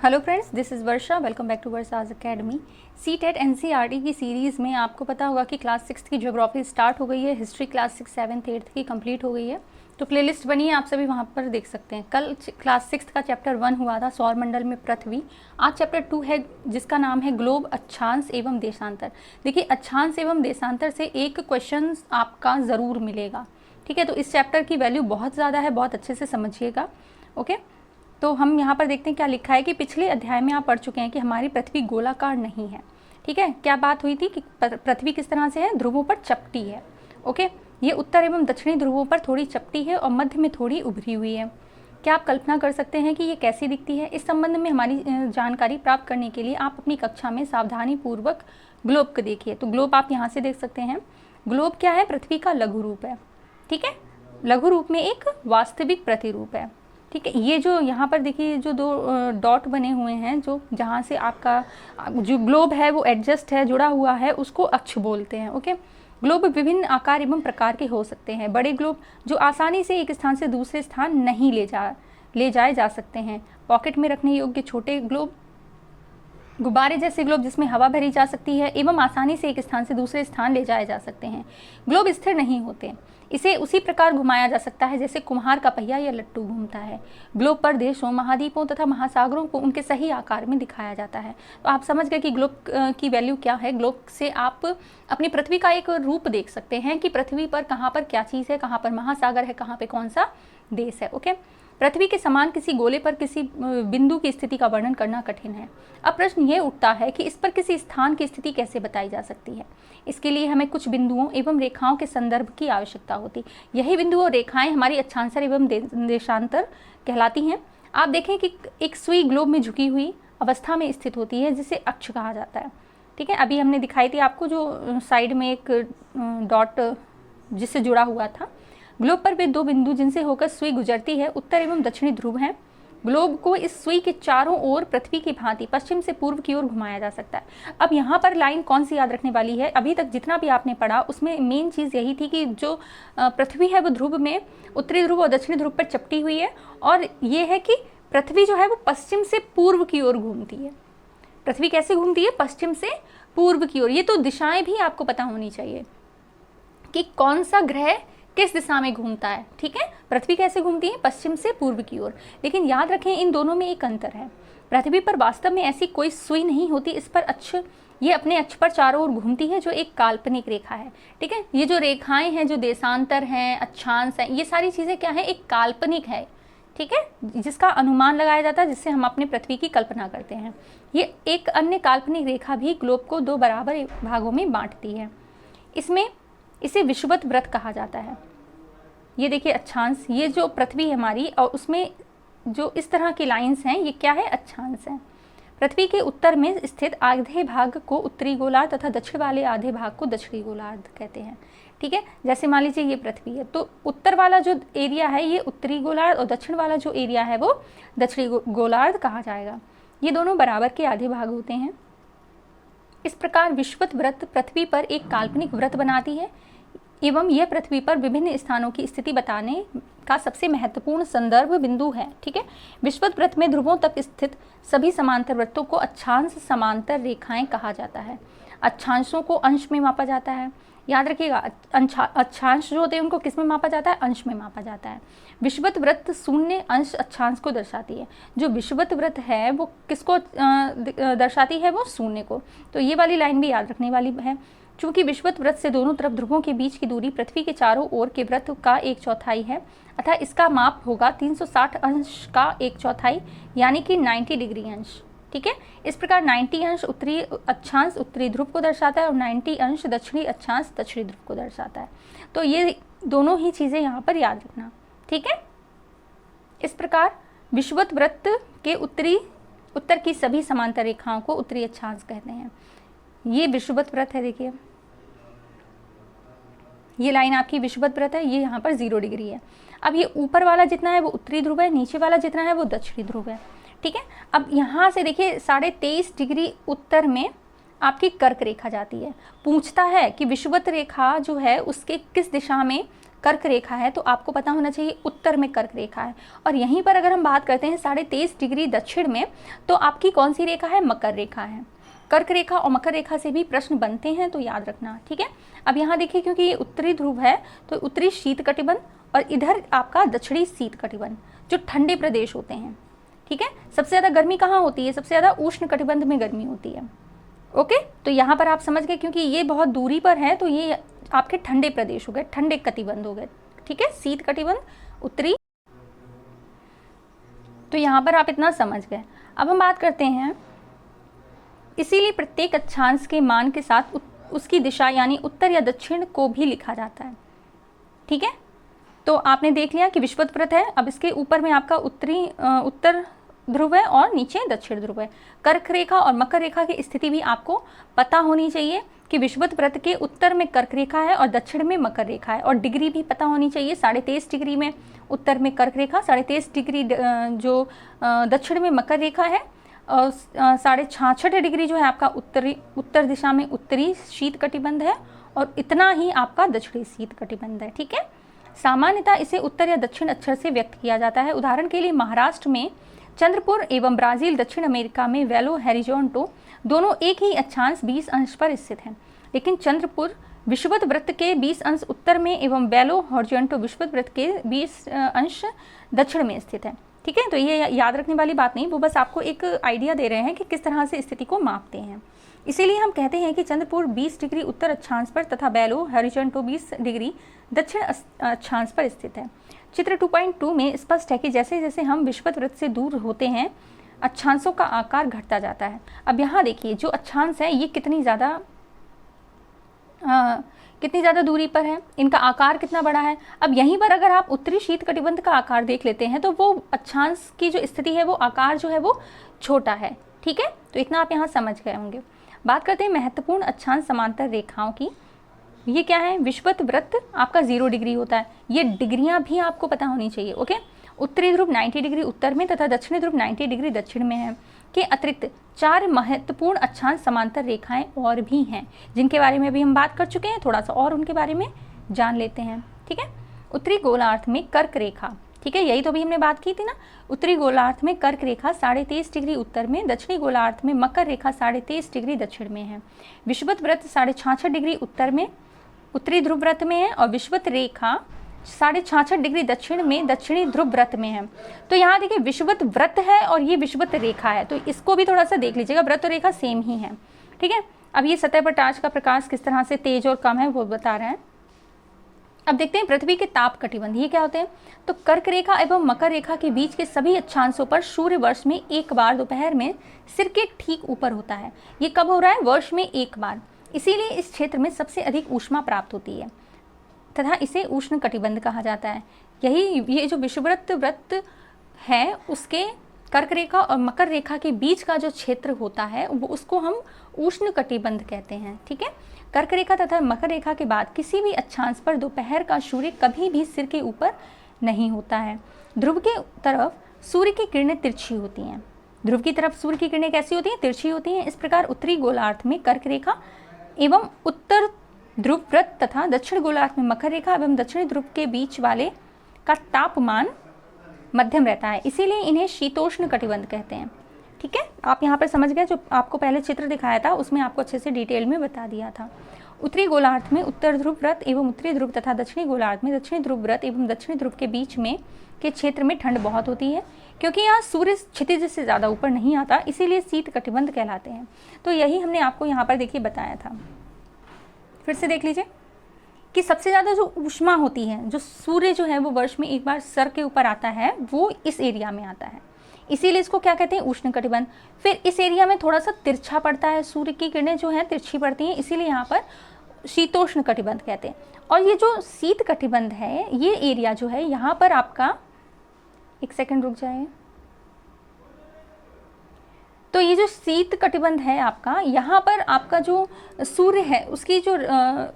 Hello friends, this is Varsha. Welcome back to Varsha's academy. CTET NCERT की series में आपको पता होगा कि क्लास 6 की ज्योग्राफी स्टार्ट हो गई है, हिस्ट्री क्लास 6, 7th, 8th की कंप्लीट हो गई है। तो प्लेलिस्ट बनी है, आप सभी वहाँ पर देख सकते हैं। कल क्लास 6 का चैप्टर 1 हुआ था, सौरमंडल में पृथ्वी। आज चैप्टर 2 है जिसका नाम है ग्लोब, अक्षांश एवं देशांतर। देखिए, अक्षांश एवं देशांतर से एक क्वेश्चन आपका ज़रूर मिलेगा, ठीक है। तो इस चैप्टर की वैल्यू बहुत ज़्यादा है, बहुत अच्छे से समझिएगा, ओके। तो हम यहाँ पर देखते हैं क्या लिखा है कि पिछले अध्याय में आप पढ़ चुके हैं कि हमारी पृथ्वी गोलाकार नहीं है, ठीक है। क्या बात हुई थी कि पृथ्वी किस तरह से है, ध्रुवों पर चपटी है, ओके। ये उत्तर एवं दक्षिणी ध्रुवों पर थोड़ी चपटी है और मध्य में थोड़ी उभरी हुई है। क्या आप कल्पना कर सकते हैं कि ये कैसी दिखती है? इस संबंध में हमारी जानकारी प्राप्त करने के लिए आप अपनी कक्षा में सावधानी पूर्वक ग्लोब को देखिए। तो ग्लोब आप यहाँ से देख सकते हैं। ग्लोब क्या है? पृथ्वी का लघु रूप है, ठीक है। लघु रूप में एक वास्तविक प्रतिरूप है, ठीक है। ये जो यहाँ पर देखिए, जो दो डॉट बने हुए हैं, जो जहाँ से आपका जो ग्लोब है वो एडजस्ट है, जुड़ा हुआ है, उसको अक्ष बोलते हैं, ओके। ग्लोब विभिन्न आकार एवं प्रकार के हो सकते हैं। बड़े ग्लोब जो आसानी से एक स्थान से दूसरे स्थान नहीं ले जाए जा सकते हैं। पॉकेट में रखने योग्य छोटे ग्लोब, गुब्बारे जैसे ग्लोब जिसमें हवा भरी जा सकती है एवं आसानी से एक स्थान से दूसरे स्थान ले जाए जा सकते हैं। ग्लोब स्थिर नहीं होते, इसे उसी प्रकार घुमाया जा सकता है जैसे कुम्हार का पहिया या लट्टू घूमता है। ग्लोब पर देशों, महाद्वीपों तथा महासागरों को उनके सही आकार में दिखाया जाता है। तो आप समझ गए कि ग्लोब की वैल्यू क्या है। ग्लोब से आप अपनी पृथ्वी का एक रूप देख सकते हैं कि पृथ्वी पर कहाँ पर क्या चीज़ है, कहाँ पर महासागर है, कहाँ पर कौन सा देश है, ओके। पृथ्वी के समान किसी गोले पर किसी बिंदु की स्थिति का वर्णन करना कठिन है। अब प्रश्न ये उठता है कि इस पर किसी स्थान की स्थिति कैसे बताई जा सकती है। इसके लिए हमें कुछ बिंदुओं एवं रेखाओं के संदर्भ की आवश्यकता होती। यही बिंदु और रेखाएं हमारी अक्षांतर एवं देशांतर कहलाती हैं। आप देखें कि एक सुई ग्लोब में झुकी हुई अवस्था में स्थित होती है जिसे अक्ष कहा जाता है, ठीक है। अभी हमने दिखाई थी आपको जो साइड में एक डॉट जिससे जुड़ा हुआ था। ग्लोब पर वे दो बिंदु जिनसे होकर सुई गुजरती है उत्तर एवं दक्षिणी ध्रुव हैं। ग्लोब को इस सुई के चारों ओर पृथ्वी की भांति पश्चिम से पूर्व की ओर घुमाया जा सकता है। अब यहाँ पर लाइन कौन सी याद रखने वाली है? अभी तक जितना भी आपने पढ़ा उसमें मेन चीज़ यही थी कि जो पृथ्वी है वो ध्रुव में उत्तरी ध्रुव और दक्षिणी ध्रुव पर चपटी हुई है, और ये है कि पृथ्वी जो है वो पश्चिम से पूर्व की ओर घूमती है। पृथ्वी कैसे घूमती है? पश्चिम से पूर्व की ओर। ये तो दिशाएं भी आपको पता होनी चाहिए कि कौन सा ग्रह किस दिशा में घूमता है, ठीक है। पृथ्वी कैसे घूमती है? पश्चिम से पूर्व की ओर। लेकिन याद रखें इन दोनों में एक अंतर है। पृथ्वी पर वास्तव में ऐसी कोई सुई नहीं होती। इस पर अक्ष, ये अपने अक्ष पर चारों ओर घूमती है, जो एक काल्पनिक रेखा है, ठीक है। ये जो रेखाएं हैं, जो देशांतर हैं, अक्षांश हैं, ये सारी चीज़ें क्या है? एक काल्पनिक है, ठीक है, जिसका अनुमान लगाया जाता है, जिससे हम अपने पृथ्वी की कल्पना करते हैं। ये एक अन्य काल्पनिक रेखा भी ग्लोब को दो बराबर भागों में बांटती है। इसे विषुवत वृत्त कहा जाता है। ये देखिए अक्षांश, ये जो पृथ्वी है हमारी और उसमें जो इस तरह की लाइंस हैं, ये क्या है? अक्षांश हैं। पृथ्वी के उत्तर में स्थित आधे भाग को उत्तरी गोलार्ध तथा दक्षिण वाले आधे भाग को दक्षिणी गोलार्ध कहते हैं, ठीक है। जैसे मान लीजिए ये पृथ्वी है, तो उत्तर वाला जो एरिया है ये उत्तरी गोलार्ध और दक्षिण वाला जो एरिया है वो दक्षिणी गोलार्ध कहा जाएगा। ये दोनों बराबर के आधे भाग होते हैं। इस प्रकार विषुवत वृत्त पृथ्वी पर एक काल्पनिक वृत्त बनाती है एवं यह पृथ्वी पर विभिन्न स्थानों की स्थिति बताने का सबसे महत्वपूर्ण संदर्भ बिंदु है, ठीक है। विषुवत वृत्त में ध्रुवों तक स्थित सभी समांतर वृत्तों को अक्षांश समांतर रेखाएं कहा जाता है। अक्षांशों को अंश में मापा जाता है। याद रखिएगा, अक्षांश जो होते हैं उनको किस में मापा जाता है? अंश में मापा जाता है। विषुवत वृत्त शून्य अंश अक्षांश को दर्शाती है। जो विषुवत वृत्त है वो किसको दर्शाती है? वो शून्य को। तो ये वाली लाइन भी याद रखने वाली है। चूंकि विषुवत वृत्त से दोनों तरफ ध्रुवों के बीच की दूरी पृथ्वी के चारों ओर के वृत्त का 1/4 है, अतः इसका माप होगा 360 अंश का 1/4, यानी कि 90 डिग्री अंश, ठीक है। इस प्रकार 90 अंश उत्तरी अक्षांश उत्तरी ध्रुव को दर्शाता है और 90 अंश दक्षिणी अक्षांश दक्षिणी ध्रुव को दर्शाता है। तो ये दोनों ही चीज़ें यहाँ पर याद रखना, ठीक है। इस प्रकार विषुवत वृत्त के उत्तर की सभी समांतर रेखाओं को उत्तरी अक्षांश कहते हैं। ये विषुवत वृत्त है, देखिए ये लाइन आपकी विषुवत वृत्त है, ये यहाँ पर 0 डिग्री है। अब ये ऊपर वाला जितना है वो उत्तरी ध्रुव है, नीचे वाला जितना है वो दक्षिणी ध्रुव है, ठीक है। अब यहाँ से देखिए 23.5 डिग्री उत्तर में आपकी कर्क रेखा जाती है। पूछता है कि विषुवत रेखा जो है उसके किस दिशा में कर्क रेखा है तो आपको पता होना चाहिए उत्तर में कर्क रेखा है। और यहीं पर अगर हम बात करते हैं 23.5 डिग्री दक्षिण में, तो आपकी कौन सी रेखा है? मकर रेखा है। कर्क रेखा और मकर रेखा से भी प्रश्न बनते हैं, तो याद रखना, ठीक है। अब यहाँ देखिए, क्योंकि ये उत्तरी ध्रुव है तो उत्तरी शीत कटिबंध और इधर आपका दक्षिणी शीत कटिबंध, जो ठंडे प्रदेश होते हैं, ठीक है। सबसे ज़्यादा गर्मी कहाँ होती है? सबसे ज़्यादा उष्ण कटिबंध में गर्मी होती है। ओके, तो यहाँ पर आप समझ गए, क्योंकि ये बहुत दूरी पर है तो ये आपके ठंडे प्रदेश हो गए, ठंडे कटिबंध हो गए, ठीक है। शीत कटिबंध उत्तरी, तो यहाँ पर आप इतना समझ गए। अब हम बात करते हैं, इसीलिए प्रत्येक अक्षांश के मान के साथ उसकी दिशा यानी उत्तर या दक्षिण को भी लिखा जाता है, ठीक है। तो आपने देख लिया कि विषुवत है। अब इसके ऊपर में आपका उत्तर ध्रुव है और नीचे दक्षिण ध्रुव है। कर्क रेखा और मकर रेखा की स्थिति भी आपको पता होनी चाहिए कि विषुवत वृत्त के उत्तर में कर्क रेखा है और दक्षिण में मकर रेखा है। और डिग्री भी पता होनी चाहिए, 23.5 डिग्री में उत्तर में कर्क रेखा, 23.5 डिग्री जो दक्षिण में मकर रेखा है, और 66.5 डिग्री जो है आपका उत्तर दिशा में उत्तरी शीत कटिबंध है, और इतना ही आपका दक्षिणी शीत कटिबंध है, ठीक है। सामान्यतः इसे उत्तर या दक्षिण अक्षर से व्यक्त किया जाता है। उदाहरण के लिए महाराष्ट्र में चंद्रपुर एवं ब्राज़ील, दक्षिण अमेरिका में वेलो हॉरिज़ॉन्टल दोनों एक ही अक्षांश 20 अंश पर स्थित हैं, लेकिन चंद्रपुर विषुवत वृत्त के 20 अंश उत्तर में एवं बेलो हॉरिज़ॉन्टल विषुवत वृत्त के 20 अंश दक्षिण में स्थित है, ठीक है। तो ये याद रखने वाली बात नहीं, वो बस आपको एक आइडिया दे रहे हैं कि किस तरह से स्थिति को मापते हैं। इसीलिए हम कहते हैं कि चंद्रपुर 20 डिग्री उत्तर अक्षांश पर तथा बेलो हॉरिज़ॉन्टल 20 डिग्री दक्षिण अक्षांश पर स्थित है। चित्र 2.2 में स्पष्ट है कि जैसे जैसे हम विषुवत वृत्त से दूर होते हैं अक्षांशों का आकार घटता जाता है। अब यहाँ देखिए, जो अक्षांश है ये कितनी ज़्यादा दूरी पर है, इनका आकार कितना बड़ा है। अब यहीं पर अगर आप उत्तरी शीत कटिबंध का आकार देख लेते हैं तो वो अक्षांश की जो स्थिति है वो आकार जो है वो छोटा है, ठीक है। तो इतना आप यहाँ समझ गए होंगे। बात करते हैं महत्वपूर्ण अक्षांश समांतर रेखाओं की। ये क्या है? विषुवत वृत्त आपका 0 डिग्री होता है। ये डिग्रियां भी आपको पता होनी चाहिए, ओके। उत्तरी ध्रुव 90 डिग्री उत्तर में तथा दक्षिणी ध्रुव 90 डिग्री दक्षिण में है। के अतिरिक्त 4 महत्वपूर्ण अक्षांश समांतर रेखाएं और भी हैं, जिनके बारे में भी हम बात कर चुके हैं। थोड़ा सा और उनके बारे में जान लेते हैं, ठीक है। उत्तरी गोलार्ध में कर्क रेखा, ठीक है, यही तो भी हमने बात की थी ना। उत्तरी गोलार्ध में कर्क रेखा 23.5 डिग्री उत्तर में, दक्षिणी गोलार्ध में मकर रेखा 23.5 डिग्री दक्षिण में है। विषुवत वृत्त 66.5 डिग्री उत्तर में उत्तरी ध्रुव वृत्त में है और विषुवत रेखा 66.5 डिग्री दक्षिण में दक्षिणी ध्रुव वृत्त में है। तो यहाँ देखिए विषुवत वृत्त है और ये विषुवत रेखा है, तो इसको भी थोड़ा सा देख लीजिएगा। वृत्त और रेखा सेम ही है, ठीक है। अब ये सतह पर टार्च का प्रकाश किस तरह से तेज और कम है वो बता रहे हैं। अब देखते हैं पृथ्वी के ताप कटिबंध, ये क्या होते हैं? तो कर्क रेखा एवं मकर रेखा के बीच के सभी अक्षांशों पर सूर्य वर्ष में एक बार दोपहर में सिर के ठीक ऊपर होता है। ये कब हो रहा है? वर्ष में एक बार। इसीलिए इस क्षेत्र में सबसे अधिक ऊष्मा प्राप्त होती है तथा इसे उष्ण कटिबंध कहा जाता है। ये जो विषुवत वृत्त है उसके कर्क रेखा और मकर रेखा के बीच का जो क्षेत्र होता है वो उसको हम उष्ण कटिबंध कहते हैं, ठीक है। कर्क रेखा तथा मकर रेखा के बाद किसी भी अक्षांश पर दोपहर का सूर्य कभी भी सिर के ऊपर नहीं होता है। ध्रुव के तरफ सूर्य की किरणें तिरछी होती हैं। ध्रुव की तरफ सूर्य की किरणें कैसी होती हैं? तिरछी होती हैं। इस प्रकार उत्तरी गोलार्ध में कर्क रेखा एवं उत्तर ध्रुव वृत्त तथा दक्षिण गोलार्ध में मकर रेखा एवं दक्षिणी ध्रुव के बीच वाले का तापमान मध्यम रहता है, इसीलिए इन्हें शीतोष्ण कटिबंध कहते हैं, ठीक है। आप यहाँ पर समझ गए, जो आपको पहले चित्र दिखाया था उसमें आपको अच्छे से डिटेल में बता दिया था। उत्तरी गोलार्ध में उत्तर ध्रुव वृत्त एवं उत्तरी ध्रुव तथा दक्षिणी गोलार्ध में दक्षिणी ध्रुव वृत्त एवं दक्षिणी ध्रुव के बीच में के क्षेत्र में ठंड बहुत होती है, क्योंकि यहाँ सूर्य क्षितिज से ज़्यादा ऊपर नहीं आता, इसीलिए शीत कटिबंध कहलाते हैं। तो यही हमने आपको यहाँ पर देखिए बताया था। फिर से देख लीजिए कि सबसे ज़्यादा जो ऊष्मा होती है, जो सूर्य जो है वो वर्ष में एक बार सर के ऊपर आता है, वो इस एरिया में आता है, इसीलिए इसको क्या कहते हैं? उष्ण कटिबंध। फिर इस एरिया में थोड़ा सा तिरछा पड़ता है, सूर्य की किरणें जो हैं तिरछी पड़ती हैं, इसीलिए यहाँ पर शीतोष्ण कटिबंध कहते हैं। और ये जो शीत कटिबंध है, ये एरिया जो है यहाँ पर आपका, एक सेकंड रुक जाए, तो ये जो शीत कटिबंध है आपका, यहाँ पर आपका जो सूर्य है उसकी जो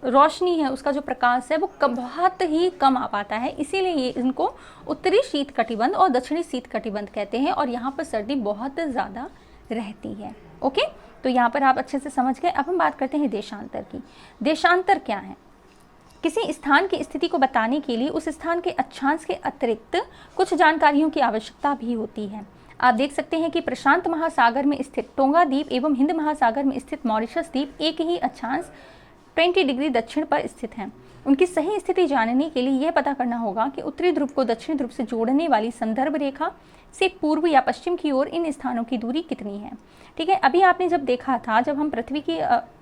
रोशनी है, उसका जो प्रकाश है वो बहुत ही कम आ पाता है, इसीलिए ये इनको उत्तरी शीत कटिबंध और दक्षिणी शीत कटिबंध कहते हैं। और यहाँ पर सर्दी बहुत ज़्यादा रहती है, ओके। तो यहाँ पर आप अच्छे से समझ गए। अब हम बात करते हैं देशांतर की। देशांतर क्या है? किसी स्थान की स्थिति को बताने के लिए उस स्थान के अक्षांश के अतिरिक्त कुछ जानकारियों की आवश्यकता भी होती है। आप देख सकते हैं कि प्रशांत महासागर में स्थित टोंगा द्वीप एवं हिंद महासागर में स्थित मॉरिशस द्वीप एक ही अक्षांश 20 डिग्री दक्षिण पर स्थित हैं। उनकी सही स्थिति जानने के लिए यह पता करना होगा कि उत्तरी ध्रुव को दक्षिणी ध्रुव से जोड़ने वाली संदर्भ रेखा से पूर्व या पश्चिम की ओर इन स्थानों की दूरी कितनी है। ठीक है, अभी आपने जब देखा था, जब हम पृथ्वी की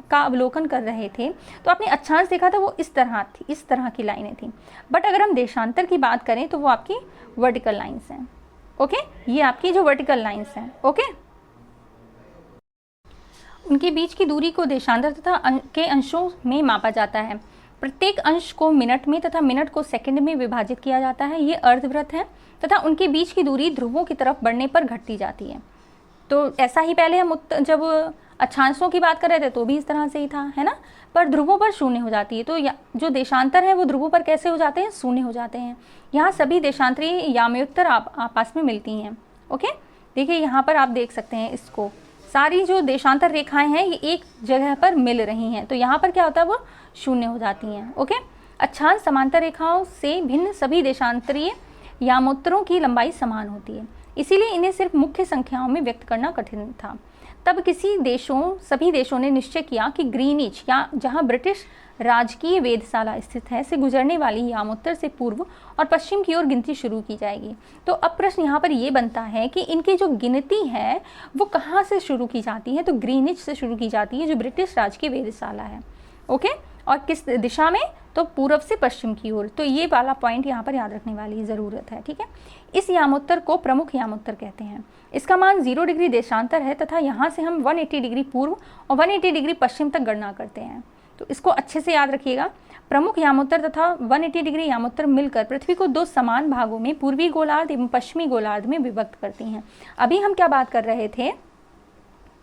का अवलोकन कर रहे थे, तो आपने अक्षांश देखा था, वो इस तरह थी, इस तरह की लाइनें थी। बट अगर हम देशांतर की बात करें तो वो आपकी वर्टिकल लाइन्स हैं। ओके, ये आपकी जो वर्टिकल लाइन्स हैं। ओके, उनके बीच की दूरी को देशांतर तथा के अंशों में मापा जाता है। प्रत्येक अंश को मिनट में तथा मिनट को सेकंड में विभाजित किया जाता है। ये अर्धवृत्त है तथा उनके बीच की दूरी ध्रुवों की तरफ बढ़ने पर घटती जाती है। तो ऐसा ही पहले हम जब अक्षांशों की बात कर रहे थे तो भी इस तरह से ही था, है ना, पर ध्रुवों पर शून्य हो जाती है। तो जो देशांतर है वो ध्रुवों पर कैसे हो जाते हैं, शून्य हो जाते हैं। यहाँ सभी देशांतरीय यामोत्तर आपस में मिलती हैं। ओके, देखिए यहाँ पर आप देख सकते हैं, इसको सारी जो देशांतर रेखाएं हैं ये एक जगह पर मिल रही हैं, तो यहाँ पर क्या होता है, वो शून्य हो जाती हैं। ओके, अक्षांश समांतर रेखाओं से भिन्न सभी देशांतरीय यामोत्तरों की लंबाई समान होती है, इसीलिए इन्हें सिर्फ मुख्य संख्याओं में व्यक्त करना कठिन था। तब सभी देशों ने निश्चय किया कि ग्रीनिच या जहाँ ब्रिटिश राजकीय वेधशाला स्थित है से गुजरने वाली यामोत्तर से पूर्व और पश्चिम की ओर गिनती शुरू की जाएगी। तो अब प्रश्न यहाँ पर ये बनता है कि इनकी जो गिनती है वो कहाँ से शुरू की जाती है, तो ग्रीनिच से शुरू की जाती है, जो ब्रिटिश राजकीय वेधशाला है। ओके, और किस दिशा में, तो पूर्व से पश्चिम की ओर। तो ये वाला पॉइंट यहाँ पर याद रखने वाली ज़रूरत है। ठीक है, इस यामोत्तर को प्रमुख यामोत्तर कहते हैं। इसका मान 0 डिग्री देशांतर है तथा यहाँ से हम 180 डिग्री पूर्व और 180 डिग्री पश्चिम तक गणना करते हैं। तो इसको अच्छे से याद रखिएगा। प्रमुख यामोत्तर तथा 180 डिग्री यामोत्तर मिलकर पृथ्वी को दो समान भागों में पूर्वी गोलार्ध एवं पश्चिमी गोलार्ध में विभक्त करती हैं। अभी हम क्या बात कर रहे थे,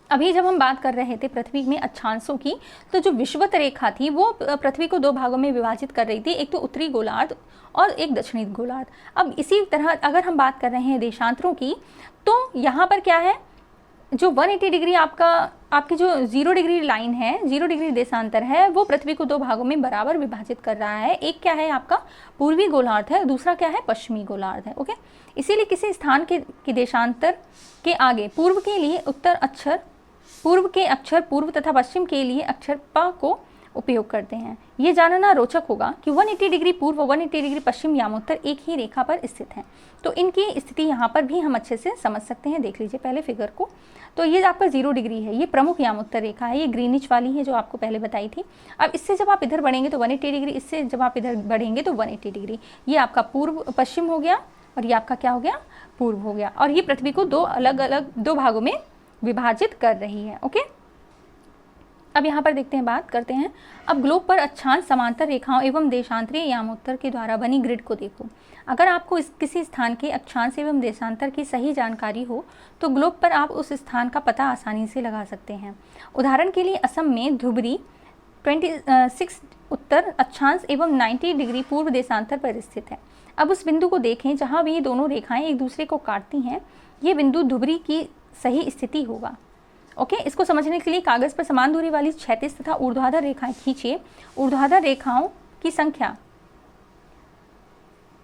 अभी जब हम बात कर रहे थे पृथ्वी में अक्षांशों की, तो जो विषुवत रेखा थी वो पृथ्वी को दो भागों में विभाजित कर रही थी, एक तो उत्तरी गोलार्ध और एक दक्षिणी गोलार्ध। अब इसी तरह अगर हम बात कर रहे हैं देशांतरों की, तो यहाँ पर क्या है, जो 180 डिग्री आपकी जो 0 डिग्री लाइन है, 0 डिग्री देशांतर है, वो पृथ्वी को दो भागों में बराबर विभाजित कर रहा है। एक क्या है आपका पूर्वी गोलार्ध है, दूसरा क्या है पश्चिमी गोलार्ध है। ओके, इसीलिए किसी स्थान के देशांतर के आगे पूर्व के लिए पूर्व के अक्षर पूर्व तथा पश्चिम के लिए अक्षर प को उपयोग करते हैं। ये जानना रोचक होगा कि 180 डिग्री पूर्व और 180 डिग्री पश्चिम यामोत्तर एक ही रेखा पर स्थित हैं, तो इनकी स्थिति यहाँ पर भी हम अच्छे से समझ सकते हैं। देख लीजिए पहले फिगर को, तो ये आपका 0 डिग्री है, ये प्रमुख यामोत्तर रेखा है, ये ग्रीनिच वाली है जो आपको पहले बताई थी। अब इससे जब आप इधर बढ़ेंगे तो 180 डिग्री, इससे जब आप इधर बढ़ेंगे तो 180 डिग्री। ये आपका पूर्व पश्चिम हो गया और ये आपका क्या हो गया, पूर्व हो गया, और ये पृथ्वी को दो अलग अलग दो भागों में विभाजित कर रही है। ओके, अब यहाँ पर देखते हैं, बात करते हैं अब ग्लोब पर अक्षांश समांतर रेखाओं एवं देशांतरीय यामोत्तर के द्वारा बनी ग्रिड को देखो। अगर आपको किसी स्थान के अक्षांश एवं देशांतर की सही जानकारी हो तो ग्लोब पर आप उस स्थान का पता आसानी से लगा सकते हैं। उदाहरण के लिए असम में धुबरी 26 उत्तर अक्षांश एवं 90 डिग्री पूर्व देशांतर पर स्थित है। अब उस बिंदु को देखें जहाँ भी ये दोनों रेखाएं एक दूसरे को काटती हैं, ये बिंदु धुबरी की सही स्थिति होगा। ओके, इसको समझने के लिए कागज पर समान दूरी वाली क्षैतिज तथा ऊर्ध्वाधर रेखाएं खींचिए। ऊर्ध्वाधर रेखाओं की संख्या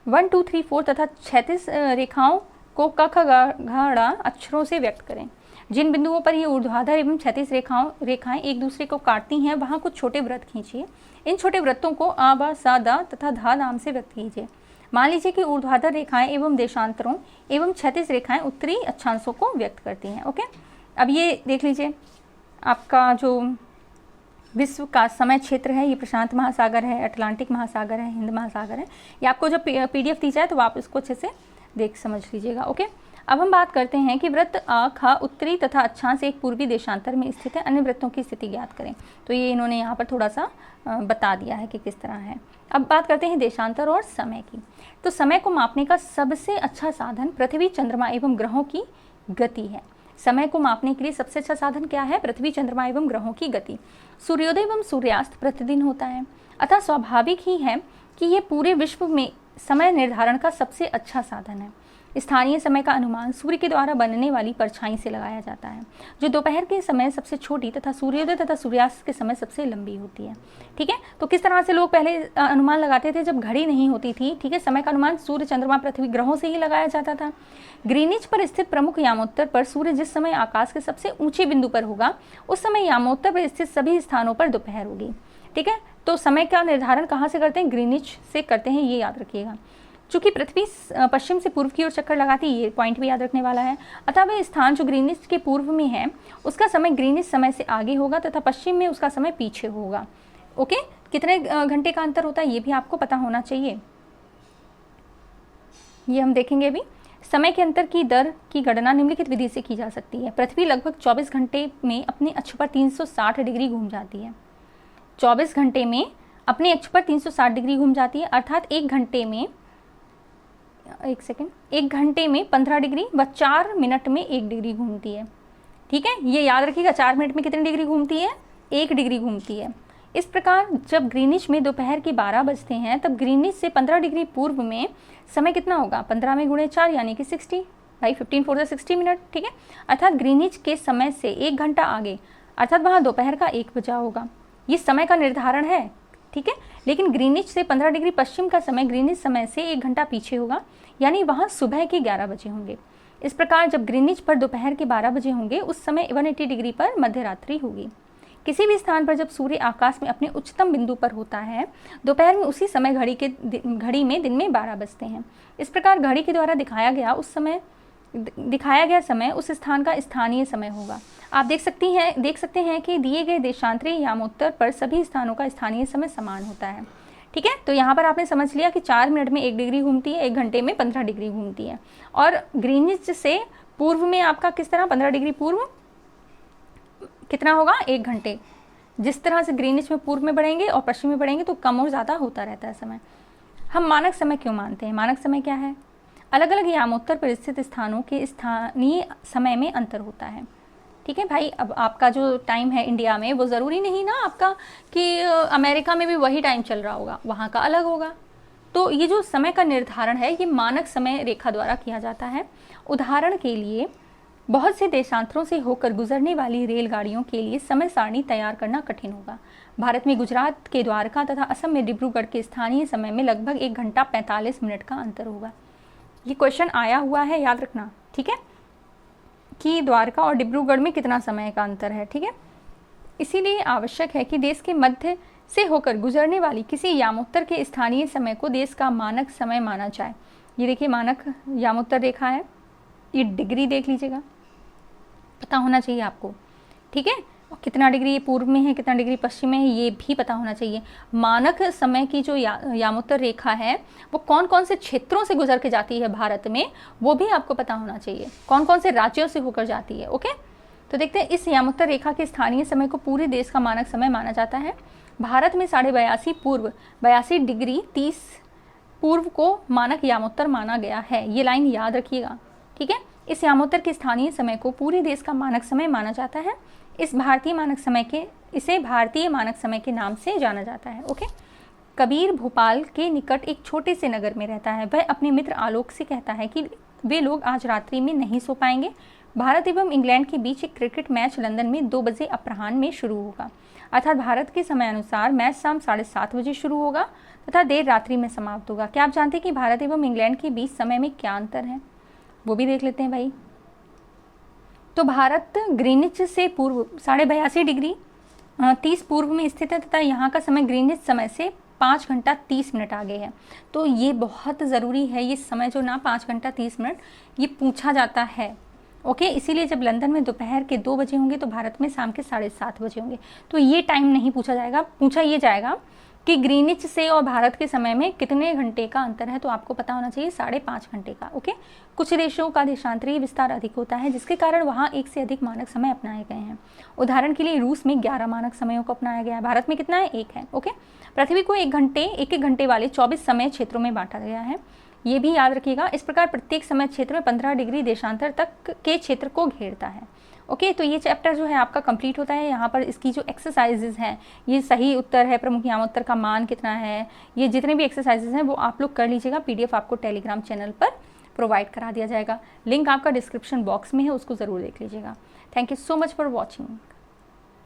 1 2 3 4 तथा क्षैतिज रेखाओं को क ख ग घ अक्षरों से व्यक्त करें। जिन बिंदुओं पर ये ऊर्ध्वाधर एवं क्षैतिज रेखाएं एक दूसरे को काटती हैं, वहां कुछ छोटे वृत्त खींचिए। इन छोटे वृत्तों को आ ब स द तथा ध नाम से व्यक्त कीजिए। मान लीजिए कि ऊर्ध्वाधर रेखाएं एवं देशांतरों एवं क्षैतिज रेखाएं उत्तरी अक्षांशों को व्यक्त करती हैं। ओके, अब ये देख लीजिए, आपका जो विश्व का समय क्षेत्र है, ये प्रशांत महासागर है, अटलांटिक महासागर है, हिंद महासागर है। ये आपको जब PDF दी जाए तो आप इसको अच्छे से देख समझ लीजिएगा। ओके, अब हम बात करते हैं कि वृत्त अ ख उत्तरी तथा अक्षांश एक पूर्वी देशांतर में स्थित है, अन्य वृत्तों की स्थिति ज्ञात करें। तो ये इन्होंने यहाँ पर थोड़ा सा बता दिया है कि किस तरह है। अब बात करते हैं देशांतर और समय की। तो समय को मापने का सबसे अच्छा साधन पृथ्वी, चंद्रमा एवं ग्रहों की गति है। समय को मापने के लिए सबसे अच्छा साधन क्या है, पृथ्वी, चंद्रमा एवं ग्रहों की गति। सूर्योदय एवं सूर्यास्त प्रतिदिन होता है, अतः स्वाभाविक ही है कि ये पूरे विश्व में समय निर्धारण का सबसे अच्छा साधन है। स्थानीय समय का अनुमान सूर्य के द्वारा बनने वाली परछाई से लगाया जाता है, जो दोपहर के समय सबसे छोटी तथा सूर्योदय तथा सूर्यास्त के समय सबसे लंबी होती है। ठीक है, तो किस तरह से लोग पहले अनुमान लगाते थे जब घड़ी नहीं होती थी। ठीक है, समय का अनुमान सूर्य, चंद्रमा, पृथ्वी, ग्रहों से ही लगाया जाता था। ग्रीनिच पर स्थित प्रमुख यामोत्तर पर सूर्य जिस समय आकाश के सबसे ऊंचे बिंदु पर होगा उस समय यामोत्तर पर स्थित सभी स्थानों पर दोपहर होगी। ठीक है, तो समय का निर्धारण कहाँ से करते हैं? ग्रीनिच से करते हैं, ये याद रखिएगा। चूंकि पृथ्वी पश्चिम से पूर्व की ओर चक्कर लगाती है, ये पॉइंट भी याद रखने वाला है, अतः वह स्थान जो ग्रीनिच के पूर्व में है उसका समय ग्रीनिच समय से आगे होगा तथा पश्चिम में उसका समय पीछे होगा। ओके, कितने घंटे का अंतर होता है ये भी आपको पता होना चाहिए, ये हम देखेंगे अभी। समय के अंतर की दर की गणना निम्नलिखित विधि से की जा सकती है। पृथ्वी लगभग 24 घंटे में अपने अक्ष पर 360 डिग्री घूम जाती है। 24 घंटे में अपने अक्ष पर 360 डिग्री घूम जाती है, अर्थात एक घंटे में 15 डिग्री व 4 मिनट में 1 डिग्री घूमती है। ठीक है, ये याद रखिएगा, 4 मिनट में कितनी डिग्री घूमती है? 1 डिग्री घूमती है। इस प्रकार जब ग्रीनिच में दोपहर के 12 बजते हैं तब ग्रीनिच से 15 डिग्री पूर्व में समय कितना होगा? 15 में गुणे 4 यानी कि 60, भाई 15 4 60 मिनट। ठीक है, अर्थात ग्रीनिच के समय से 1 घंटा आगे, अर्थात वहाँ दोपहर का 1 बजा होगा। ये समय का निर्धारण है। ठीक है, लेकिन ग्रीनिच से 15 डिग्री पश्चिम का समय ग्रीनिच समय से 1 घंटा पीछे होगा, यानी वहाँ सुबह के 11 बजे होंगे। इस प्रकार जब ग्रीनिच पर दोपहर के 12 बजे होंगे उस समय 180 डिग्री पर मध्य रात्रि होगी। किसी भी स्थान पर जब सूर्य आकाश में अपने उच्चतम बिंदु पर होता है दोपहर में उसी समय घड़ी में दिन में 12 बजते हैं। इस प्रकार घड़ी के द्वारा दिखाया गया समय उस स्थान का स्थानीय समय होगा। आप देख सकते हैं कि दिए गए देशांतरी यामोत्तर पर सभी स्थानों का स्थानीय समय समान होता है। ठीक है, तो यहाँ पर आपने समझ लिया कि 4 मिनट में 1 डिग्री घूमती है, 1 घंटे में 15 डिग्री घूमती है। और ग्रीनिच से पूर्व में आपका किस तरह 15 डिग्री पूर्व कितना होगा? 1 घंटे। जिस तरह से ग्रीनिच में पूर्व में बढ़ेंगे और पश्चिम में बढ़ेंगे तो कम और ज़्यादा होता रहता है समय। हम मानक समय क्यों मानते हैं? मानक समय क्या है? अलग अलग यामोत्तर पर स्थित स्थानों के स्थानीय समय में अंतर होता है। ठीक है भाई, अब आपका जो टाइम है इंडिया में वो ज़रूरी नहीं ना आपका कि अमेरिका में भी वही टाइम चल रहा होगा, वहाँ का अलग होगा। तो ये जो समय का निर्धारण है ये मानक समय रेखा द्वारा किया जाता है। उदाहरण के लिए बहुत से देशांतरों से होकर गुजरने वाली रेलगाड़ियों के लिए समय सारणी तैयार करना कठिन होगा। भारत में गुजरात के द्वारका तथा असम में डिब्रूगढ़ के स्थानीय समय में लगभग 1 घंटा 45 मिनट का अंतर होगा। ये क्वेश्चन आया हुआ है, याद रखना। ठीक है, कि द्वारका और डिब्रूगढ़ में कितना समय का अंतर है। ठीक है, इसीलिए आवश्यक है कि देश के मध्य से होकर गुजरने वाली किसी यामोत्तर के स्थानीय समय को देश का मानक समय माना जाए। ये देखिए मानक यामोत्तर रेखा है, ये डिग्री देख लीजिएगा, पता होना चाहिए आपको। ठीक है, और कितना डिग्री पूर्व में है, कितना डिग्री पश्चिम में है, ये भी पता होना चाहिए। मानक समय की जो यामोत्तर रेखा है वो कौन कौन से क्षेत्रों से गुजर के जाती है भारत में, वो भी आपको पता होना चाहिए, कौन कौन से राज्यों से होकर जाती है। ओके, तो देखते हैं इस यामोत्तर रेखा के स्थानीय समय को पूरे देश का मानक समय माना जाता है। भारत में 82.5 पूर्व 82 डिग्री 30 पूर्व को मानक यामोत्तर माना गया है। ये लाइन याद रखिएगा। ठीक है, इस यामोत्तर के स्थानीय समय को पूरे देश का मानक समय माना जाता है। इसे भारतीय मानक समय के नाम से जाना जाता है। ओके, कबीर भोपाल के निकट एक छोटे से नगर में रहता है। वह अपने मित्र आलोक से कहता है कि वे लोग आज रात्रि में नहीं सो पाएंगे। भारत एवं इंग्लैंड के बीच एक क्रिकेट मैच लंदन में 2 बजे अपराह्न में शुरू होगा, अर्थात भारत के समय अनुसार मैच शाम 7:30 बजे शुरू होगा तथा देर रात्रि में समाप्त होगा। क्या आप जानते हैं कि भारत एवं इंग्लैंड के बीच समय में क्या अंतर है? वो भी देख लेते हैं भाई। तो भारत ग्रीनिच से पूर्व 82.5 डिग्री 30 पूर्व में स्थित है तथा यहाँ का समय ग्रीनिच समय से 5 घंटा 30 मिनट आगे है। तो ये बहुत ज़रूरी है, ये समय जो ना 5 घंटा 30 मिनट ये पूछा जाता है। ओके, इसीलिए जब लंदन में दोपहर के 2 बजे होंगे तो भारत में शाम के 7:30 बजे होंगे। तो ये टाइम नहीं पूछा जाएगा, पूछा ये जाएगा कि ग्रीनिच से और भारत के समय में कितने घंटे का अंतर है, तो आपको पता होना चाहिए 5.5 घंटे का। ओके, कुछ देशों का देशांतरीय विस्तार अधिक होता है जिसके कारण वहाँ 1 से अधिक मानक समय अपनाए गए हैं। उदाहरण के लिए रूस में 11 मानक समयों को अपनाया गया है, भारत में कितना है? 1 है। ओके, पृथ्वी को एक एक घंटे वाले 24 समय क्षेत्रों में बांटा गया है, ये भी याद रखिएगा। इस प्रकार प्रत्येक समय क्षेत्र में 15 डिग्री देशांतर तक के क्षेत्र को घेरता है। ओके, तो ये चैप्टर जो है आपका कंप्लीट होता है। यहाँ पर इसकी जो एक्सरसाइजेज हैं, ये सही उत्तर है, प्रमुख यामोत्तर का मान कितना है, ये जितने भी एक्सरसाइजेज हैं वो आप लोग कर लीजिएगा। PDF आपको टेलीग्राम चैनल पर प्रोवाइड करा दिया जाएगा। लिंक आपका डिस्क्रिप्शन बॉक्स में है, उसको ज़रूर देख लीजिएगा। Thank you so much for watching.